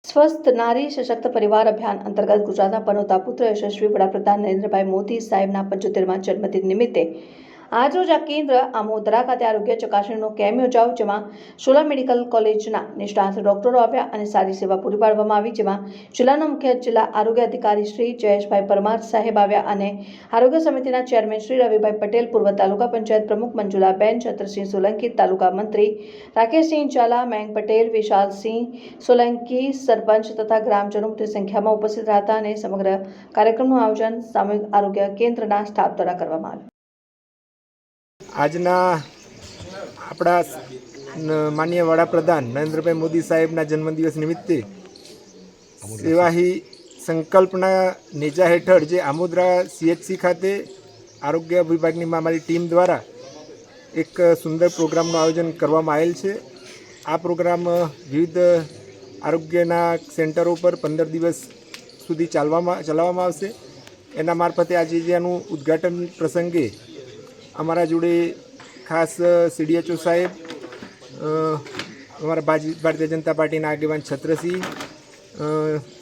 સ્વસ્થ નારી સશક્ત પરિવાર અભિયાન અંતર્ગત ગુજરાતના પનોતા પુત્ર યશસ્વી વડાપ્રધાન નરેન્દ્રભાઈ મોદી સાહેબના 75મા જન્મદિન નિમિત્તે આજરોજ આ કેન્દ્ર આમોદરા ખાતે આરોગ્ય ચકાસણીનો કેમ્પ યોજાયો, જેમાં શુલા મેડિકલ કોલેજના નિષ્ણાત ડોક્ટરો આવ્યા અને સારી સેવા પૂરી પાડવામાં આવી, જેમાં જિલ્લાના મુખ્ય જિલ્લા આરોગ્ય અધિકારી શ્રી જયેશભાઈ પરમાર સાહેબ આવ્યા અને આરોગ્ય સમિતિના ચેરમેન શ્રી રવિભાઈ પટેલ, પૂર્વ તાલુકા પંચાયત પ્રમુખ મંજુલાબેન છત્રસિંહ સોલંકી, તાલુકા મંત્રી રાકેશસિંહ ઝાલા, મયંક પટેલ, વિશાલસિંહ સોલંકી, સરપંચ તથા ગ્રામજનો મોટી સંખ્યામાં ઉપસ્થિત રહ્યા હતા અને સમગ્ર કાર્યક્રમનું આયોજન સામૂહિક આરોગ્ય કેન્દ્રના સ્ટાફ દ્વારા કરવામાં આવ્યું. આજના આપણા માનનીય વડાપ્રધાન નરેન્દ્રભાઈ મોદી સાહેબના જન્મદિવસ નિમિત્તે સેવાહી સંકલ્પના નેજા હેઠળ જે આમોદરા CHC ખાતે આરોગ્ય વિભાગની અમારી ટીમ દ્વારા એક સુંદર પ્રોગ્રામનું આયોજન કરવામાં આવેલ છે. આ પ્રોગ્રામ વિવિધ આરોગ્યના સેન્ટરો પર 15 દિવસ સુધી ચલાવવામાં આવશે. એના મારફતે આજે જેનું ઉદ્ઘાટન પ્રસંગે અમારા જોડે ખાસ CDHO સાહેબ, અમારા ભારતીય જનતા પાર્ટીના આગેવાન છત્રસિંહ,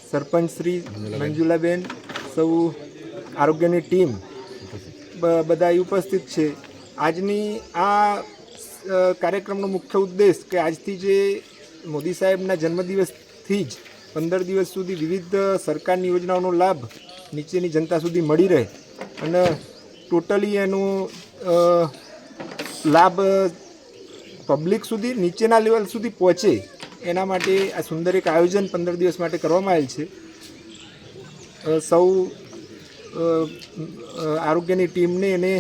સરપંચ શ્રી મંજુલાબેન, સૌ આરોગ્યની ટીમ બધા ઉપસ્થિત છે. આજની આ કાર્યક્રમનો મુખ્ય ઉદ્દેશ કે આજથી જે મોદી સાહેબના જન્મદિવસથી જ 15 દિવસ સુધી વિવિધ સરકારની યોજનાઓનો લાભ નીચેની જનતા સુધી મળી રહે અને ટોટલી એનું લાભ પબ્લિક સુધી નીચેના લેવલ સુધી પહોંચે એના માટે આ સુંદર એક આયોજન 15 દિવસ માટે કરવામાં આવેલ છે. સૌ આરોગ્યની ટીમને અને